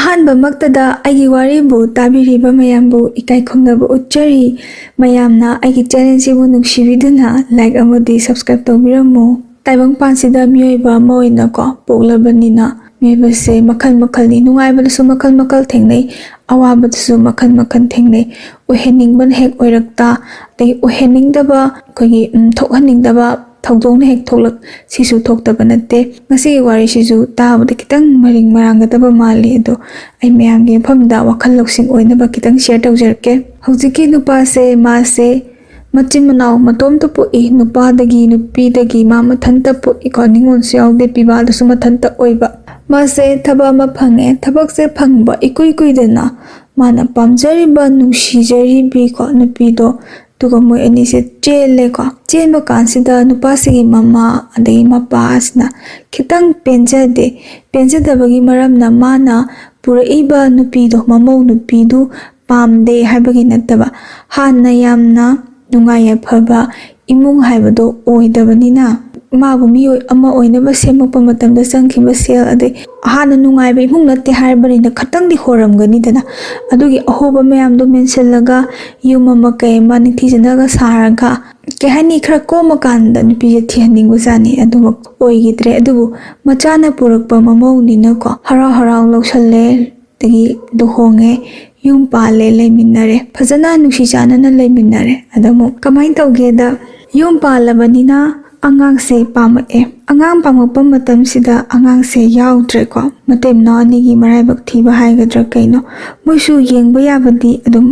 ꯑꯍꯥꯟꯕꯃꯛꯇꯗ ꯑꯩꯒꯤ ꯋꯥꯔꯤꯕꯨ ꯇꯥꯕꯤꯔꯤꯕ ꯃꯌꯥꯝꯕꯨ ꯏꯀꯥꯏ ꯈꯨꯝꯅꯕ ꯎꯠꯆꯔꯤ ꯃꯌꯥꯝꯅ ꯑꯩꯒꯤ ꯆꯦꯅꯦꯜꯁꯤꯕꯨ ꯅꯨꯡꯁꯤꯕꯤꯗꯨꯅ ꯂꯥꯏꯛ ꯑꯃꯗꯤ ꯁꯕꯁꯀ꯭ꯔꯥꯏꯕ ꯇꯧꯕꯤꯔꯝꯃꯨ ꯇꯥꯏꯕꯪꯄꯥꯟꯁꯤꯗ ꯃꯤꯑꯣꯏꯕ ꯑꯃ ꯑꯣꯏꯅꯀꯣ ꯄꯣꯛꯂꯕꯅꯤꯅ ꯃꯤꯑꯣꯏꯕꯁꯦ ꯃꯈꯜ ꯃꯈꯜꯅꯤ ꯅꯨꯡꯉꯥꯏꯕꯗꯁꯨ ꯃꯈꯜ ꯃꯈꯜ ꯊꯦꯡꯅꯩ ꯑꯋꯥꯕꯗꯁꯨ ꯃꯈꯜ ꯃꯈꯜ ꯊꯦꯡꯅꯩ ꯑꯣꯏꯍꯟꯅꯤꯡꯕꯅ ꯍꯦꯛ ꯑꯣꯏꯔꯛꯇ ꯑꯗꯒꯤ ꯑꯣꯏꯍꯟꯅꯤꯡꯗꯕ ꯑꯩꯈꯣꯏꯒꯤ ꯊꯣꯛꯍꯟꯅꯤꯡꯗꯕ ꯊꯧꯗꯣꯛꯅ ꯍꯦꯛ ꯊꯣꯛꯂꯛ ꯁꯤꯁꯨ ꯊꯣꯛꯇꯕ ꯅꯠꯇꯦ ꯉꯁꯤꯒꯤ ꯋꯥꯔꯤꯁꯤꯁꯨ ꯇꯥꯕꯗ ꯈꯤꯇꯪ ꯃꯔꯤꯡ ꯃꯔꯥꯡꯒꯗꯕ ꯃꯥꯜꯂꯤ ꯑꯗꯣ ꯑꯩ ꯃꯌꯥꯝꯒꯤ ꯃꯐꯝꯗ ꯋꯥꯈꯜ ꯂꯧꯁꯤꯡ ꯑꯣꯏꯅꯕ ꯈꯤꯇꯪ ꯁꯦꯌꯔ ꯇꯧꯖꯔꯛꯀꯦ ꯍꯧꯖꯤꯛꯀꯤ ꯅꯨꯄꯥꯁꯦ ꯃꯥꯁꯦ ꯃꯆꯤꯟ ꯃꯅꯥꯎ ꯃꯇꯣꯝꯇ ꯄꯣꯛꯏ ꯅꯨꯄꯥꯗꯒꯤ ꯅꯨꯄꯤꯗꯒꯤ ꯃꯥ ꯃꯊꯟꯇ ꯄꯣꯛꯏꯀꯣ ꯅꯤꯉꯣꯜꯁꯨ ꯌꯥꯎꯗꯦ ꯄꯤꯕꯥꯗꯁꯨ ꯃꯊꯟꯇ ꯑꯣꯏꯕ ꯃꯥꯁꯦ ꯊꯕꯛ ꯑꯃ ꯐꯪꯉꯦ ꯊꯕꯛꯁꯦ ꯐꯪꯕ ꯏꯀꯨꯏ ꯀꯨꯏꯗꯅ ꯃꯥꯅ ꯄꯥꯝꯖꯔꯤꯕ ꯅꯨꯡꯁꯤꯖꯔꯤꯕꯤꯀꯣ ꯅꯨꯄꯤꯗꯣ ꯑꯗꯨꯒ ꯃꯣꯏ ꯑꯅꯤꯁꯦ ꯆꯦꯜꯂꯦꯀꯣ ꯆꯦꯟꯕ ꯀꯥꯟꯁꯤꯗ ꯅꯨꯄꯥꯁꯤꯒꯤ ꯃꯃꯥ ꯑꯗꯒꯤ ꯃꯄꯥ ꯑꯁꯤꯅ ꯈꯤꯇꯪ ꯄꯦꯟꯖꯗꯕꯒꯤ ꯃꯔꯝꯅ ꯃꯥꯅ ꯄꯨꯔꯛꯏꯕ ꯅꯨꯄꯤꯗꯣ ꯃꯃꯧ ꯅꯨꯄꯤꯗꯨ ꯄꯥꯝꯗꯦ ꯍꯥꯏꯕꯒꯤ ꯅꯠꯇꯕ ꯍꯥꯟꯅ ꯌꯥꯝꯅ ꯅꯨꯡꯉꯥꯏ ꯌꯥꯏꯐꯕ ꯏꯃꯨꯡ ꯍꯥꯏꯕꯗꯣ ꯑꯣꯏꯗꯕꯅꯤ나 ꯃꯥꯕꯨ ꯃꯤꯑꯣꯏ ꯑꯃ ꯑꯣꯏꯅꯕ ꯁꯦꯝꯃꯛꯄ ꯃꯇꯝꯗ ꯆꯪꯈꯤꯕ ꯁꯦꯜ ꯑꯗꯩ ꯍꯥꯟꯅ ꯅꯨꯡꯉꯥꯏꯕ ꯏꯃꯨꯡ ꯅꯠꯇꯦ ꯍꯥꯏꯔꯕꯅꯤꯅ ꯈꯇꯪꯗꯤ ꯍꯣꯔꯝꯒꯅꯤꯗꯅ ꯑꯗꯨꯒꯤ ꯑꯍꯣꯕ ꯃꯌꯥꯝꯗꯣ ꯃꯦꯟꯁꯤꯜꯂꯒ ꯌꯨꯝ ꯑꯃ ꯀꯩ ꯑꯃ ꯅꯤꯡꯊꯤꯖꯅꯒ ꯁꯥꯔꯒ ꯀꯩ ꯍꯥꯏꯅꯤ ꯈꯔ ꯀꯣꯝꯃꯀꯥꯟꯗ ꯅꯨꯄꯤꯁꯦ ꯊꯤꯍꯟꯅꯤꯡꯕꯖꯥꯠꯅꯤ ꯑꯗꯨꯃꯛ ꯑꯣꯏꯈꯤꯗ꯭ꯔꯦ ꯑꯗꯨꯕꯨ ꯃꯆꯥꯅ ꯄꯨꯔꯛꯄ ꯃꯃꯧꯅꯤꯅꯀꯣ ꯍꯔꯥꯎ ꯍꯔꯥꯎ ꯂꯧꯁꯜꯂꯦ ꯑꯗꯒꯤ ꯂꯨꯍꯣꯡꯉꯦ ꯌꯨꯝ ꯄꯥꯜꯂꯦ ꯂꯩꯃꯤꯟꯅꯔꯦ ꯐꯖꯅ ꯅꯨꯡꯁꯤ ꯆꯥꯟꯅꯅ ꯂꯩꯃꯤꯟꯅꯔꯦ ꯑꯗ ꯑꯃꯨꯛ ꯀꯃꯥꯏꯅ ꯇꯧꯒꯦꯗ ꯌꯨꯝ ꯄꯥꯜꯂꯕꯅꯤꯅ ꯑꯉꯥꯡꯁꯦ ꯄꯥꯝꯃꯛꯑꯦ ꯑꯉꯥꯡ ꯄꯥꯝꯃꯛꯄ ꯃꯇꯝꯁꯤꯗ ꯑꯉꯥꯡꯁꯦ ꯌꯥꯎꯗ꯭ꯔꯦꯀꯣ ꯃꯇꯩ ꯃꯅꯥꯎ ꯑꯅꯤꯒꯤ ꯃꯔꯥꯏꯕꯛ ꯊꯤꯕ ꯍꯥꯏꯒꯗ꯭ꯔꯥ ꯀꯩꯅꯣ ꯃꯣꯏꯁꯨ ꯌꯦꯡꯕ ꯌꯥꯕꯗꯤ ꯑꯗꯨം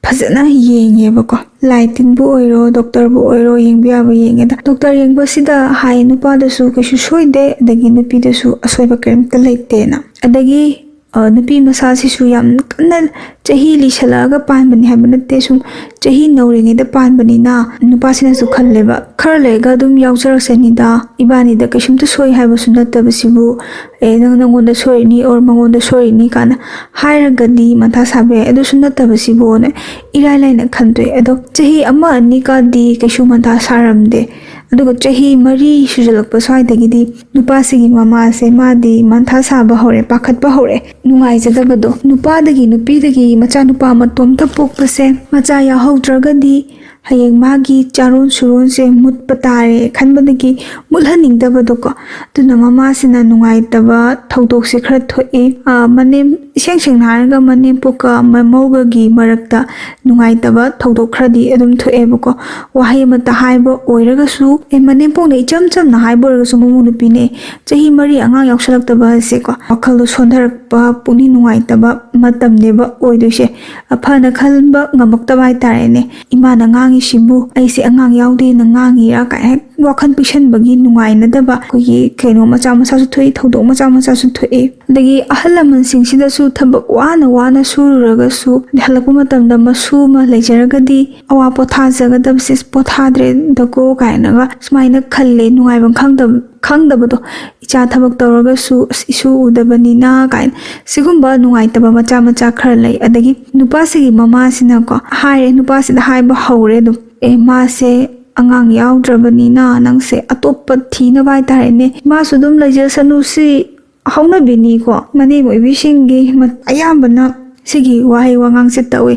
ꯐꯖꯅ ꯌꯦꯡꯉꯦꯕꯀꯣ ꯂꯥꯏ ꯇꯤꯟꯕꯨ ꯑꯣꯏꯔో ꯗꯣꯛꯇꯔꯕꯨ ꯑꯣꯏꯔോ ꯌꯦꯡꯕ ꯌꯥꯕ ꯌꯦꯡꯉꯦꯗ ꯗꯣꯛꯇꯔ ꯌꯦꯡꯕꯁꯤꯗ ꯍꯥꯏ ꯅꯨꯄꯥꯗꯁꯨ ꯀꯩꯁꯨ ꯁꯣꯏꯗꯦ ꯑꯗꯒꯤ ꯅꯨꯄꯤꯗꯁꯨ ꯑꯁꯣꯏꯕ ꯀꯔꯤꯝꯇ ꯂꯩꯇꯦꯅ ꯑꯗꯒꯤ ꯅꯨꯄꯤ ꯃꯁꯥꯁꯤꯁꯨ ꯌꯥꯝ ಕನ್ನ ಚಹಿ ಲಿಸಲಗ ಪಾನ್ಬನಿ ಹೈಬನತೆ ಸುಮ್ ಚಹಿ ನೌರಿಗೆದ ಪಾನ್ಬನಿನ ನುಪಾಸಿನಸು ಖಲ್ಲೆಬ ಖರ leg ಅದುಮ್ ಯಾವ್ಜರಸನಿದ ಇಬಾನಿದ ಕಶುಮ್ತ soy ಹೈಬಸು ನತ್ತಬಸಿಬು ನಂಗೊಂದ ಸೋಯ್ನಿ or mangonda soyni kana hairagadi matha sabe edu sunnattabasibu ne irai laina khandre edo chahi ama ani ka di keshu matha saramde aduga chahi mari sujalakpa swaidagidi nupasigi mama se madi mantha saba hore pakhatpa hore nungai jadabado nupadagi nupidagi macha nupa matomta pokpase macha ya haudragadi hayeng magi charon suron se mutpa tare khanbadagi mulhaningdabado ko tuna mama sina nungai taba thodok se khara thoi manem iseng seng naraga manem poka mamauga gi marakta nungai taba thodok khradi adum thoe bako wahi mata haiba oiraga su manem pong icham cham na haiba oiraga su mamu nupi ne chahi mari angang yaksalak taba se ko wakhal sondharak pa puni nungai taba matam neba oiduse aphana khalba ngamak taba tare ne imana ngangi sibu aise angang yaude na ngangi ra ka wakhan pishan bagi nungai na daba ko ye keno macha macha su thoi thodok macha macha su thoi dagi ahalaman sing sida su thabak wana sururaga su halakpa matam da masu ma lejaragadi awa potha jagadab sis pothadre dago kainaga smaina khalle nungai bang khangdabado icha thabak tawraga su isu udabanina kain sigumba nungai taba macha macha khara lai adagi nupasigi mama sina ko haire nupasida haiba haure dum ma se angang yaudраbanina nangse atoppa thina bai tare ne ma sudum lejasanu si hauna bini ko mani moi bisingi ayambana sigi wahi wangang se tawe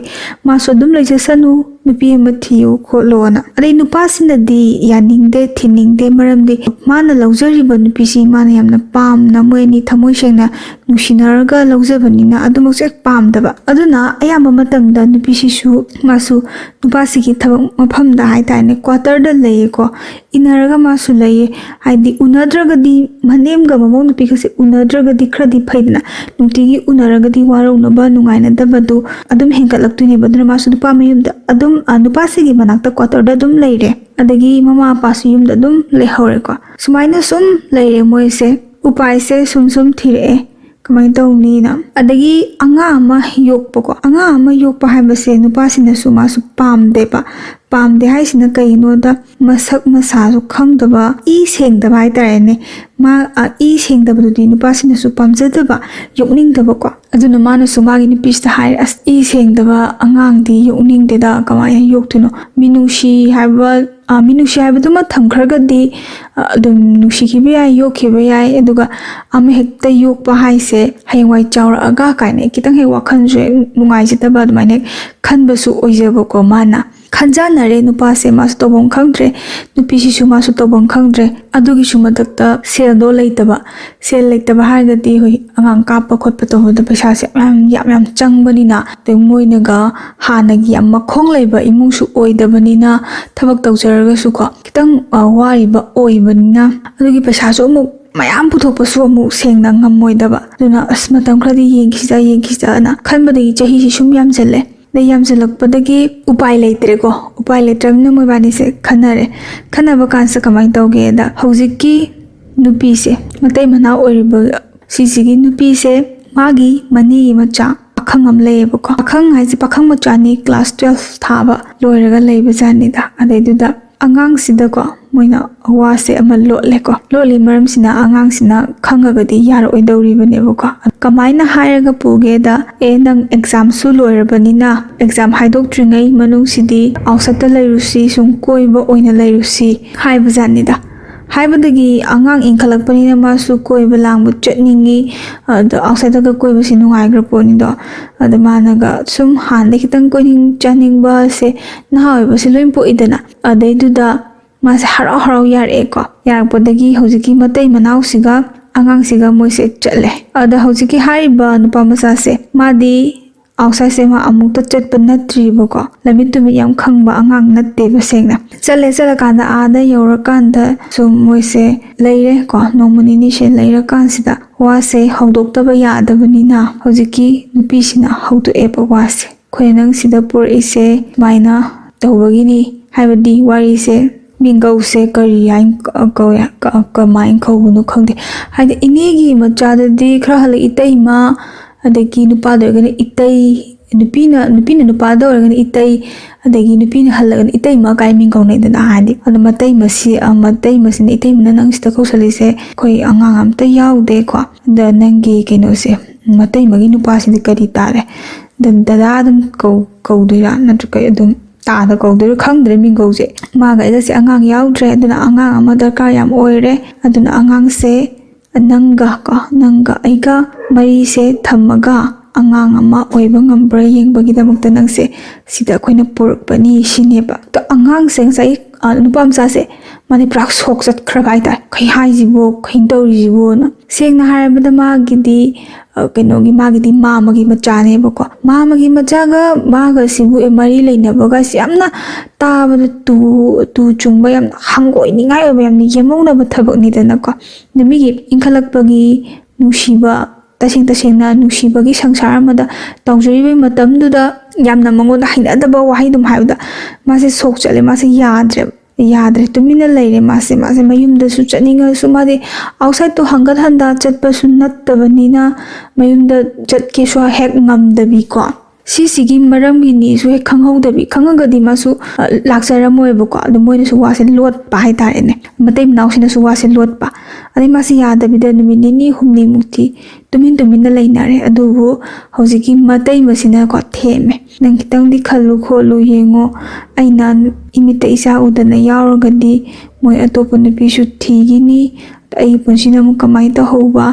ma sudum lejasanu nupi ama thiyu kholona adai nupasina di yaningde thiningde maramdi mana laujariba nupisi mana yamna pam na moini thamoi sengna nushinaraga laujabanina adumok se pamdaba aduna ayamba matamda nupisi su masu nupasigi thabak mafamda haitane quarter da leye ko inaraga masu leye haidi unadragadi manemga mamau nupi kase unadragadi khradi phaidna nutigi unaragadi waraugnaba nungaina dabadu adum hengatlaktuine baduna masu nupa mayumda adum nupasigi manakta quarter da dum leire adagi mama pasu yumda dum lehore ko sumaina sum leire moise upai se sum thire kamai tawni na adagi anga ama yokpa ko anga ama yokpa haibase nupasina su masu pamde haisina kaino da masak masa su khangdaba I sengdaba haitare ne ma I sengdaba du nupasina su pamjadaba yokningdaba ko aduna mana su magi nupista haire as I sengdaba angang di yokningde da kamai yoktuno minushi haiba minusi haibaduma thamkhragadi adum nusikiba yai yokhiba yai aduga ama hekta yokpa haise hayawai chawra aga kaine kitang he wakhal je nungai jitaba admaine khanbasu oijaba ko mana khanjanare nupa se mas tobong khangdre nupi si suma su tobong khangdre adugi suma takta sel do leitaba sel leitaba hargati hoi angang kapa khotpa to hoda paisa se yam changbani na te moina ga hanagi yam makhong leiba imung su oidabani na thabak tawjaraga su ko kitang wari ba oibani na adugi paisa su mu mayam puthokpa su mu sengna ngamoidaba duna asmatam khradi yengkhisa na khanbadagi chahi si sum yam jelle yamjalakpadagi upai leitre ko upai leitramna moibani se khanaba kansa kamai tawge da hojiki nupi se matai mana oiriba sisigi nupi se magi mani macha pakhang am leyeba ko pakhang haisi pakhang macha ni class 12 thaba loiraga leiba jani da adaiduda angang sida ko moina awase ama lotle ko loli maram sina angang sina khangagadi yar oidori bane ko kamaina hairaga puge da nang exam su loirabani na exam haidok tringai manung sidi ausata leirusi sum koiba oina leirusi haiba jani da haibadagi angang inkhalakpani na masu koiba langbu chatningi da outside ga koiba si nungai graponi do da managa sum hande kitang koining chaningba se nahoiba se loim po idana adaiduda mase harau yar eko yarpodagi hojiki matai manau siga angang siga moise chatle ada hojiki hariba nupa masa se madi outside se ma amukta chatpa natriba ko lamitumi yam khangba angang natte ba sengna chala kanda ada yorakanda so moise leire ko nomani ni se leira kansida wase hongdoktaba yadabani na hojiki nupi sina hautu epa wase khoinang sida pur ise maina tawbagini haibadi wari se mingau se kari yain ka main khawunu khangde haide inegi machada di khra hal itaima adagi nupa dorgani itai nupina nupa dorgani itai adagi nupina halagani itai ma kai mingau nei dana hadi ana matai masi ni itai mana nang sta khosali se khoi angang am ta yaude ko da nangi keno se matai magi nupa si kari tare dan dada dum kau dira natrukai adum ta da kawdir khangdre mingau je maga ida se angang yaudre aduna angang ama darkar yam oire aduna angang se nanga aiga mari se thamaga angang ama oiba ngambra yengbagi damakta nangse sida khoina porukpani sineba to angang se sai nupam sa se mani prak sok sat khrabai ta khai haijibo khaindori jibo na sengna harabada magidi kenogi magidi mamagi machane bako mamagi machaga maga sibu e mari leina baga siamna tabada tu chungba yam hangoi ningai oba yam ni yemongna ba thabak ni dana ko namigi inkhalakpagi nusiba tasing na nusibagi sangsara mada tawjuribe matamduda yamna mangoda hainadaba wahidum haibda mase sok chale mase yadre tumina leire mase mayumda su chaninga su made outside to hangal handa chatpa su nattabanina mayumda chatke su hek ngamdabi ko sigi maram gi ni su hek khanghaudabi khangagadi masu laksara moiba ko adu moina su wase lot pa hai tare ne matai nausina su wase lot pa ani mase yadabi da numini ni humni mukti tumin leinare adubu hojiki matai masina ko theme nang kitang di khallu kholu yengo aina imita isa udana yauragadi moi atopa nupi su thigini ai punsina mu kamai ta hoba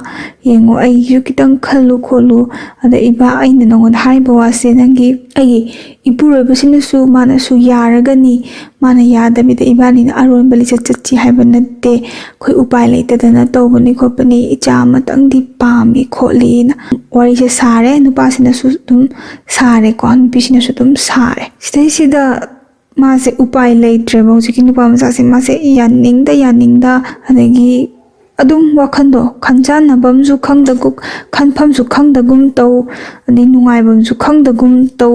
yengo ai ju kitang khallu kholu ada iba aina nongon haiba wase nangi ai ipuroi basina su mana su yaragani mana yadabi da ibani na aron bali chachi haiba natte khoi upai leita dana tawbani khopani icha matang di pami kholi na wari se sare nupa sina su dum sare ko nupi sina su dum sare sida mase upai leitre bo jiki nupa masa se mase yaningda adagi adum wakhando khanjana bamju khangdaguk khanphamju khangdagum taw ani nungai bamju khangdagum taw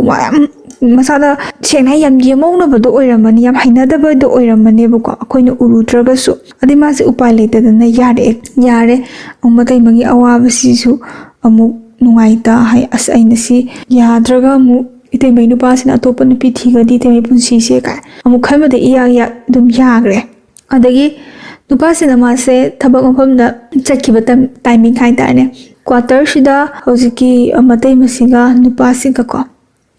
masada sengna yam yemongna bado oiramani yam hainadaba do oiramani bako akoina urudraga su adi mase upai leita dana yare umatai magi awabasi su amuk nungaita hai as aina si yadraga mu ite mai nupa sina atopa nupi thigadi te mai punsi se ka amuk khamada iya dum yagre adagi nupa sina mase thabak mafamda chakhiba timing khai tane quarter sida hojiki amatai masiga nupa siga ko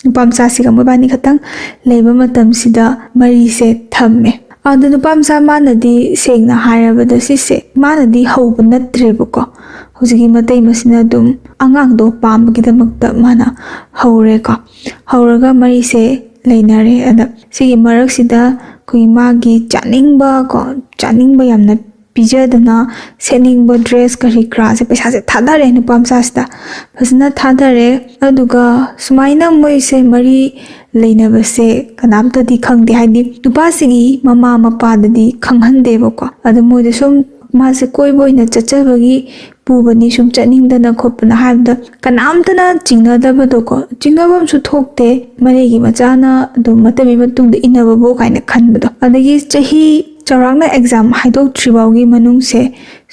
nupam sa siga mobani khatang leiba matam sida mari se thamme ꯑꯗꯨ ꯅꯨꯄꯥ ꯃꯆꯥ ꯃꯥꯅꯗꯤ ꯁꯦꯡꯅ ꯍꯥꯏꯔꯕꯗ ꯁꯤꯁꯦ ꯃꯥꯅꯗꯤ ꯍꯧꯕ ꯅꯠꯇ꯭ꯔꯦꯕꯀꯣ ꯍꯧꯖꯤꯛꯀꯤ ꯃꯇꯩꯃꯁꯤꯅ ꯑꯗꯨꯝ ꯑꯉꯥꯡꯗꯣ ꯄꯥꯝꯕꯒꯤꯗꯃꯛꯇ ꯃꯥꯅ ꯍꯧꯔꯦꯀꯣ ꯍꯧꯔꯒ ꯃꯔꯤꯁꯦ ꯂꯩꯅꯔꯦ ꯑꯗ ꯁꯤꯒꯤ ꯃꯔꯛꯁꯤꯗ ꯑꯩꯈꯣꯏꯒꯤ ꯃꯥꯒꯤ ꯆꯥꯅꯤꯡꯕ ꯌꯥꯝꯅ ꯄꯤꯖꯗꯅ ꯁꯦꯠꯅꯤꯡꯕ ꯗ꯭ꯔꯦꯁ ꯀꯔꯤ ꯀꯔꯥꯁꯦ ꯄꯩꯁꯥꯁꯦ ꯊꯥꯗꯔꯦ ꯅꯨꯄꯥ ꯃꯆꯥꯁꯤꯗ ꯐꯖꯅ ꯊꯥꯗꯔꯦ ꯑꯗꯨꯒ ꯁꯨꯃꯥꯏꯅ ꯃꯣꯏꯁꯦ ꯃꯔꯤ ꯂꯩꯅꯕꯁꯦ ꯀꯅꯥꯝꯇꯗꯤ ꯈꯪꯗꯦ ꯍꯥꯏꯗꯤ ꯅꯨꯄꯥꯁꯤꯒꯤ ꯃꯃꯥ ꯃꯄꯥꯗꯗꯤ ꯈꯪꯍꯟꯗꯦꯕꯀꯣ ꯑꯗꯨ ꯃꯣꯏꯗ ꯁꯨꯝ ꯃꯥꯁꯦ ꯀꯣꯏꯕ ꯑꯣꯏꯅ ꯆꯠꯆꯕꯒꯤ ꯄꯨꯕꯅꯤ ꯁꯨꯝ ꯆꯠꯅꯤꯡꯗꯅ ꯈꯣꯠꯄꯅ ꯍꯥꯏꯕꯗ ꯀꯅꯥꯝꯇꯅ ꯆꯤꯡꯅꯗꯕꯗꯣꯀꯣ ꯆꯤꯡꯅꯕꯝꯁꯨ ꯊꯣꯛꯇꯦ ꯃꯔꯤꯒꯤ ꯃꯆꯥꯅ ꯑꯗꯨꯝ ꯃꯇꯝꯒꯤ ꯃꯇꯨꯡꯗ ꯏꯟꯅꯕꯕꯨ ꯀꯥꯏꯅ ꯈꯟꯕꯗꯣ ꯑꯗꯒꯤ ꯆꯍꯤ ꯆꯥꯎꯔꯥꯛꯅ ꯑꯦꯛꯖꯥꯝ ꯍꯥꯏꯗꯣꯛꯇ꯭ꯔꯤ ꯐꯥꯎꯒꯤ ꯃꯅꯨꯡꯁꯦ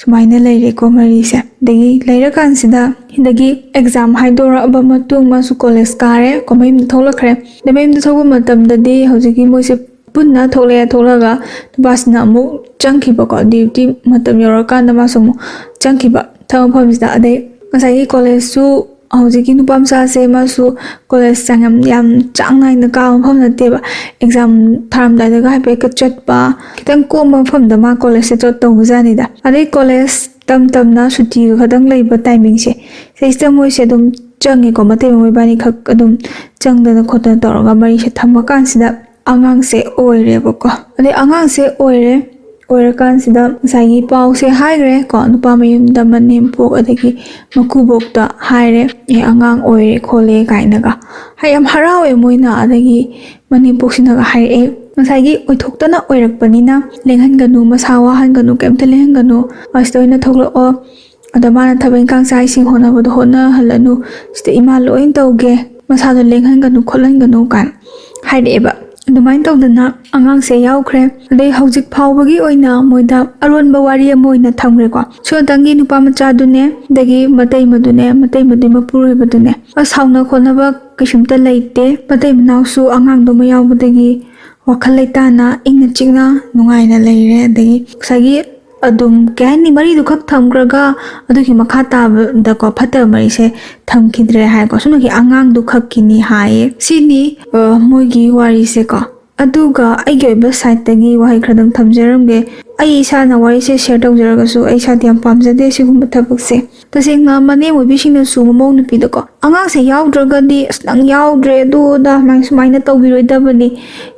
ꯁꯨꯃꯥꯏꯅ ꯂꯩꯔꯦꯀꯣ ꯃꯔꯤꯁꯦ ꯑꯗꯒꯤ ꯂꯩꯔꯀꯥꯟꯁꯤꯗ ꯑꯗꯒꯤ ꯑꯦꯛꯖꯥꯝ ꯍꯥꯏꯗꯣꯔꯛꯑꯕ ꯃꯇꯨꯡ ꯃꯥꯁꯨ ꯀꯣꯂꯦꯖ ꯀꯥꯔꯦ ꯃꯌꯨꯝꯗ ꯊꯣꯛꯂꯛꯈ꯭ꯔꯦ ꯃꯌꯨꯝꯗ ꯊꯣꯛꯄ ꯃꯇꯝꯗꯗꯤ ꯍꯧꯖꯤꯛꯀꯤ ꯃꯣꯏꯁꯦ ꯄꯨꯟꯅ ꯊꯣꯛꯂꯛꯑꯒ ꯅꯨꯄꯥꯁꯤꯅ ꯑꯃꯨꯛ ꯆꯪꯈꯤꯕꯀꯣ ꯗ꯭ꯌꯨꯇꯤ ꯃꯇꯝ ꯌꯧꯔꯀꯥꯟꯗ ꯃꯥꯁꯨ ꯑꯃꯨꯛ ꯆꯪꯈꯤꯕ ꯊꯕꯛ ꯃꯐꯝꯁꯤꯗ ꯑꯗꯩ ꯉꯁꯥꯏꯒꯤ ꯀꯣꯂꯦꯖꯁꯨ ꯍꯧꯖꯤꯛꯀꯤ ꯅꯨꯄꯥ ꯃꯆꯥꯁꯦ ꯃꯥꯁꯨ ꯀꯣꯂꯦꯖ ꯌꯥꯝ ꯆꯥꯡ ꯅꯥꯏꯅ ꯀꯥꯕ ꯃꯐꯝ ꯅꯠꯇꯦꯕ ꯑꯦꯛꯖꯥꯝ ꯊꯥꯔꯝꯗꯥꯏꯗꯒ ꯍꯥꯏꯐꯦꯠ ꯆꯠꯄ ꯈꯤꯇꯪ ꯀꯣꯝꯕ ꯃꯐꯝꯗ ꯃꯥ ꯀꯣꯂꯦꯖꯁꯦ ꯇꯧꯕꯖꯥꯠꯅꯤꯗ ꯑꯗꯩ ꯀꯣꯂꯦꯖ ꯇꯝꯅ ꯁꯨꯇꯤꯒ ꯈꯛꯇꯪ ꯂꯩꯕ ꯇꯥꯏꯃꯤꯡꯁꯦ ꯁꯤꯁꯤꯗ ꯃꯣꯏꯁꯦ ꯑꯗꯨꯝ ꯆꯪꯉꯦꯀꯣ ꯃꯇꯩ ꯃꯣꯏꯕꯥꯅꯤꯈꯛ ꯑꯗꯨꯝ ꯆꯪꯗꯅ ꯈꯣꯠꯇꯅ ꯇꯧꯔꯒ ꯃꯔꯤꯁꯦ ꯊꯝꯃꯀꯥꯟꯁꯤꯗ ꯑꯉꯥꯡꯁꯦ ꯑꯣꯏꯔꯦꯕꯀꯣ ꯑꯗꯩ ꯑꯉꯥꯡꯁꯦ ꯑꯣꯏꯔꯀꯥꯟꯁꯤꯗ ꯉꯁꯥꯏꯒꯤ ꯄꯥꯎꯁꯦ ꯍꯥꯏꯈ꯭ꯔꯦ ꯀꯣ ꯅꯨꯄꯥ ꯃꯌꯨꯝꯗ ꯃꯅꯦꯝꯄꯣꯛ ꯑꯗꯒꯤ ꯃꯀꯨꯕꯣꯛꯇ ꯍꯥꯏꯔꯦ ꯑꯉꯥꯡ ꯑꯣꯏꯔꯦ ꯈꯣꯠꯂꯦ ꯀꯥꯏꯅꯒ ꯌꯥꯝ ꯍꯔꯥꯎꯋꯦ ꯃꯣꯏꯅ ꯑꯗꯒꯤ ꯃꯅꯦꯝꯄꯣꯛꯁꯤꯅꯒ ꯍꯥꯏꯔꯛꯑꯦ ꯉꯁꯥꯏꯒꯤ ꯑꯣꯏꯊꯣꯛꯇꯅ ꯑꯣꯏꯔꯛꯄꯅꯤꯅ ꯂꯦꯡꯍꯟꯒꯅꯨ ꯃꯁꯥ ꯋꯥꯍꯟꯒꯅꯨ ꯀꯩꯝꯇ ꯂꯦꯡꯍꯟꯒꯅꯨ ꯑꯁꯤꯗ ꯑꯣꯏꯅ ꯊꯣꯛꯂꯛꯑꯣ ꯑꯗ ꯃꯥꯅ ꯊꯕꯛ ꯏꯪꯈꯥꯡ ꯆꯥꯛ ꯏꯁꯤꯡ ꯍꯣꯠꯅꯕꯗꯣ ꯍꯣꯠꯅꯍꯜꯂꯅꯨ ꯁꯤꯗ ꯏꯃꯥ ꯂꯣꯏ ꯇꯧꯒꯦ ꯃꯁꯥꯗꯣ ꯂꯦꯡꯍꯟꯒꯅꯨ ꯈꯣꯠꯍꯟꯒꯅꯨ ꯀꯥꯏꯅ ꯍꯥꯏꯔꯛꯑꯦꯕ ꯑꯗꯨꯃꯥꯏꯅ ꯇꯧꯗꯅ ꯑꯉꯥꯡꯁꯦ ꯌꯥꯎꯈ꯭ꯔꯦ ꯑꯗꯩ ꯍꯧꯖꯤꯛ ꯐꯥꯎꯕꯒꯤ ꯑꯣꯏꯅ ꯃꯣꯏꯗ ꯑꯔꯣꯟꯕ ꯋꯥꯔꯤ ꯑꯃ ꯑꯣꯏꯅ ꯊꯝꯈ꯭ꯔꯦꯀꯣ ꯁꯨꯗꯪꯒꯤ ꯅꯨꯄꯥ ꯃꯆꯥꯗꯨꯅꯦ ꯑꯗꯒꯤ ꯃꯇꯩꯃꯗꯨꯒꯤ ꯃꯄꯨꯔꯣꯏꯕꯗꯨꯅꯦ ꯁꯥꯎꯅ ꯈꯣꯠꯅꯕ ꯀꯩꯁꯨꯝꯇ ꯂꯩꯇꯦ ꯃꯇꯩ ꯃꯅꯥꯎꯁꯨ ꯑꯉꯥꯡꯗꯨꯃ ꯌꯥꯎꯕꯗꯒꯤ ꯋꯥꯈꯜ ꯂꯩꯇꯥꯅ ꯏꯪꯅ ꯆꯤꯛꯅ ꯅꯨꯡꯉꯥꯏꯅ ꯂꯩꯔꯦ ꯑꯗꯒꯤ ꯉꯁꯥꯏꯒꯤ ꯑꯗꯨꯝ ꯀꯩ ꯍꯥꯏꯅꯤ ꯃꯔꯤꯗꯨ ꯈꯛ ꯊꯝꯈ꯭ꯔꯒ ꯑꯗꯨꯒꯤ ꯃꯈꯥ ꯇꯥꯕꯗꯀꯣ ꯐꯠꯇꯕ ꯃꯔꯤꯁꯦ ꯊꯝꯈꯤꯗ꯭ꯔꯦ ꯍꯥꯏꯀꯣ ꯁꯨꯝꯅꯒꯤ ꯑꯉꯥꯡꯗꯨ ꯈꯛꯀꯤꯅꯤ ꯍꯥꯏꯌꯦ ꯁꯤꯅꯤ ꯃꯣꯏꯒꯤ ꯋꯥꯔꯤꯁꯦꯀꯣ ꯑꯗꯨꯒ ꯑꯩꯒꯤ ꯑꯣꯏꯕ ꯁꯥꯏꯠꯇꯒꯤ ꯋꯥꯍꯩ ꯈꯔꯗꯪ ꯊꯝꯖꯔꯝꯒꯦ ꯑꯩ ꯏꯁꯥꯅ ꯋꯥꯔꯤꯁꯦ ꯁꯦꯌꯔ ꯇꯧꯖꯔꯒꯁꯨ ꯑꯩ ꯏꯁꯥꯗꯤ ꯌꯥꯝ ꯄꯥꯝꯖꯗꯦ ꯁꯤꯒꯨꯝꯕ ꯊꯕꯛꯁꯦ ꯇꯁꯦꯡꯅ ꯃꯅꯦꯝ ꯑꯣꯏꯕꯤꯁꯤꯡꯅꯁꯨ ꯃꯃꯧ ꯅꯨꯄꯤꯗꯀꯣ ꯑꯉꯥꯡꯁꯦ ꯌꯥꯎꯗ꯭ꯔꯒꯗꯤ ꯅꯪ ꯌꯥꯎꯗ꯭ꯔꯦ ꯑꯗꯨꯗ ꯁꯨꯃꯥꯏꯅ ꯇꯧꯕꯤꯔꯣꯏꯗꯕꯅꯤ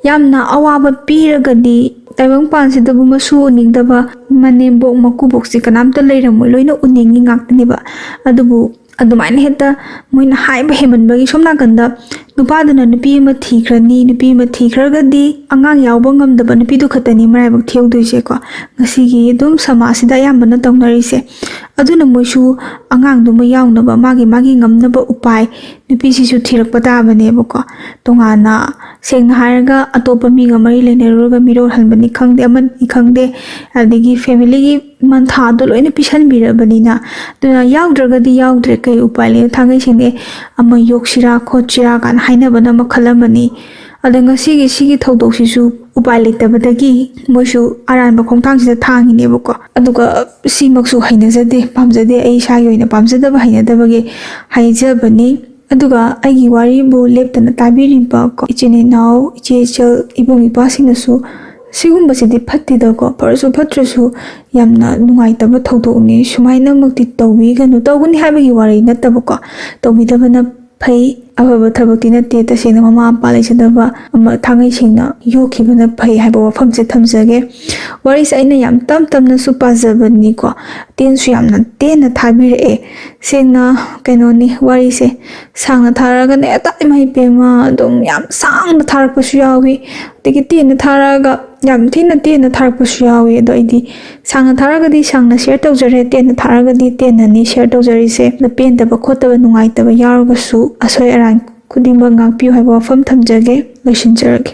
ꯌꯥꯝꯅ ꯑꯋꯥꯕ ꯄꯤꯔꯒꯗꯤ ꯇꯥꯏꯕꯪꯄꯥꯟꯁꯤꯗꯕꯨ ꯃꯁꯨ ꯎꯅꯤꯡꯗꯕ ꯃꯅꯦꯝꯕꯣꯛ ꯃꯀꯨꯕꯣꯛꯁꯦ ꯀꯅꯥꯝꯇ ꯂꯩꯔꯝꯃꯣꯏ ꯂꯣꯏꯅ ꯎꯅꯤꯡꯉꯤ ꯉꯥꯛꯇꯅꯦꯕ ꯑꯗꯨꯕꯨ ꯑꯗꯨꯃꯥꯏꯅ ꯍꯦꯛꯇ ꯃꯣꯏꯅ ꯍꯥꯏꯕ ꯍꯦꯟꯃꯟꯕꯒꯤ ꯁꯣꯝ ナꯀꯟꯗ ꯅꯨꯄꯥꯗꯨꯅ ꯅꯨꯄꯤ ꯑꯃ ꯊꯤꯈ꯭ꯔꯅꯤ ꯅꯨꯄꯤ ꯑꯃ ꯊꯤꯈ꯭ꯔꯒꯗꯤ ꯑꯉꯥꯡ ꯌꯥꯎꯕ ꯉꯝꯗꯕ ꯅꯨꯄꯤꯗꯨ ꯈꯛꯇꯅꯤ ꯃꯔꯥꯏꯕꯛ ꯊꯤꯍꯧꯗꯣꯏꯁꯦꯀꯣ ꯉꯁꯤꯒꯤ ꯑꯗꯨꯝ ꯁꯃꯥꯖꯁꯤꯗ ꯑꯌꯥꯝꯕꯅ ꯇꯧꯅꯔꯤꯁꯦ ꯑꯗꯨꯅ ꯃꯣꯏꯁꯨ ꯑꯉꯥꯡꯗꯨꯃ ꯌꯥꯎꯅꯕ ꯃꯥꯒꯤ ꯉꯝꯅꯕ ꯎꯄꯥꯏ ꯅꯨꯄꯤꯁꯤꯁꯨ ꯊꯤꯔꯛꯄ ꯇꯥꯕꯅꯦꯕꯀꯣ ꯇꯣꯉꯥꯟꯅ ꯁꯦꯡꯅ ꯍꯥꯏꯔꯒ ꯑꯇꯣꯞꯄ ꯃꯤꯒ ꯃꯔꯤ ꯂꯩꯅꯔꯨꯔꯒ ꯃꯤꯔꯣꯜꯍꯟꯕꯅꯤ ꯈꯪꯗꯦ ꯑꯃꯅꯤ ꯈꯪꯗꯦ ꯑꯗꯒꯤ ꯐꯦꯃꯤꯂꯤꯒꯤ ꯃꯟꯊꯥꯗꯣ ꯂꯣꯏꯅ ꯄꯤꯁꯟꯕꯤꯔꯕꯅꯤꯅ ꯑꯗꯨꯅ ꯌꯥꯎꯗ꯭ꯔꯒꯗꯤ ꯌꯥꯎꯗ꯭ꯔꯦ ꯀꯩ ꯎꯄꯥꯏ ꯂꯩ ꯊꯥꯡꯉꯩꯁꯦꯡꯅ ꯑꯃ ꯌꯣꯛꯁꯤꯔꯥ ꯈꯣꯠꯁꯤꯔꯥ ꯀꯥꯏꯅ ꯍꯥꯏꯅꯕꯅ ꯃꯈꯜ ꯑꯃꯅꯤ ꯑꯗ ꯁꯤꯒꯤ ꯊꯧꯗꯣꯛꯁꯤꯁꯨ ꯎꯄꯥꯏ ꯂꯩꯇꯕꯗꯒꯤ ꯃꯣꯏꯁꯨ ꯑꯔꯥꯟꯕ ꯈꯣꯡꯊꯥꯡꯁꯤꯗ ꯊꯥꯡꯉꯤꯅꯦꯕꯀꯣ ꯑꯗꯨꯒ ꯁꯤꯃꯛꯁꯨ ꯍꯩꯅꯖꯗꯦ ꯄꯥꯝꯖꯗꯦ ꯑꯩ ꯏꯁꯥꯒꯤ ꯑꯣꯏꯅ ꯄꯥꯝꯖꯗꯕ ꯍꯩꯅꯗꯕꯒꯤ ꯍꯥꯏꯖꯕꯅꯤ ꯑꯗꯨꯒ ꯑꯩꯒꯤ ꯋꯥꯔꯤꯕꯨ ꯂꯦꯞꯇꯅ ꯇꯥꯕꯤꯔꯤꯕ ꯏꯆꯤꯟ ꯏꯅꯥꯎ ꯏꯆꯦ ꯏꯆꯜ ꯏꯕꯨꯡ ꯏꯄ꯭ꯋꯥꯁꯤꯡꯅꯁꯨ ꯁꯤꯒꯨꯝꯕꯁꯤꯗꯤ ꯐꯠꯇꯦꯗꯀꯣ ꯐꯔꯁꯨ ꯐꯠꯇ꯭ꯔꯁꯨ ꯌꯥꯝꯅ ꯅꯨꯡꯉꯥꯏꯇꯕ ꯊꯧꯗꯣꯛꯅꯤ ꯁꯨꯃꯥꯏꯅꯃꯛꯇꯤ ꯇꯧꯕꯤꯒꯅꯨ ꯇꯧꯒꯅꯤ ꯍꯥꯏꯕꯒꯤ ꯋꯥꯔꯤ ꯅꯠꯇꯕꯀꯣ ꯇꯧꯕꯤꯗꯕꯅ ꯐꯩ ꯑꯐꯕ ꯊꯕꯛꯇꯤ ꯅꯠꯇꯦ ꯇꯁꯦꯡꯅ ꯃꯃꯥ ꯃꯄꯥ ꯂꯩꯖꯗꯕ ꯑꯃ ꯊꯥꯡꯉꯩ ꯁꯦꯡꯅ ꯌꯣꯛꯈꯤꯕꯅ ꯐꯩ ꯍꯥꯏꯕ ꯋꯥꯐꯝꯁꯦ ꯊꯝꯖꯒꯦ ꯋꯥꯔꯤꯁꯦ ꯑꯩꯅ ꯌꯥꯝ ꯇꯞꯅꯁꯨ ꯄꯥꯖꯕꯅꯤꯀꯣ ꯇꯦꯟꯁꯨ ꯌꯥꯝꯅ ꯇꯦꯟꯅ ꯊꯥꯕꯤꯔꯛꯑꯦ ꯁꯦꯡꯅ ꯀꯩꯅꯣꯅꯤ ꯋꯥꯔꯤꯁꯦ ꯁꯥꯡꯅ ꯊꯥꯔꯒꯅꯦ ꯏꯃꯥ ꯏꯄꯦꯝꯃ ꯑꯗꯨꯝ ꯌꯥꯝ ꯁꯥꯡꯅ ꯊꯥꯔꯛꯄꯁꯨ ꯌꯥꯎꯏ ꯑꯗꯒꯤ ꯇꯦꯟꯅ ꯊꯥꯔꯛꯑꯒ ꯌꯥꯝ ꯊꯤꯅ ꯇꯦꯟꯅ ꯊꯥꯔꯛꯄꯁꯨ ꯌꯥꯎꯏ ꯑꯗꯣ ꯑꯩꯗꯤ ꯁꯥꯡꯅ ꯊꯥꯔꯒꯗꯤ ꯁꯥꯡꯅ ꯁꯦꯌꯔ ꯇꯧꯖꯔꯦ ꯇꯦꯟꯅ ꯊꯥꯔꯒꯗꯤ ꯇꯦꯟꯅꯅꯤ ꯁꯦꯌꯔ ꯇꯧꯖꯔꯤꯁꯦ ꯄꯦꯟꯗꯕ ꯈꯣꯠꯇꯕ ꯅꯨꯡꯉꯥꯏꯇꯕ ꯌꯥꯎꯔꯒꯁꯨ ꯑꯁꯣꯏ ꯑꯔꯥꯟ ꯈꯨꯗꯤꯡꯃꯛ ꯉꯥꯛꯄꯤꯌꯨ ꯍꯥꯏꯕ ꯋꯥꯐꯝ ꯊꯝꯖꯒꯦ ꯂꯣꯏꯁꯤꯟꯖꯔꯒꯦ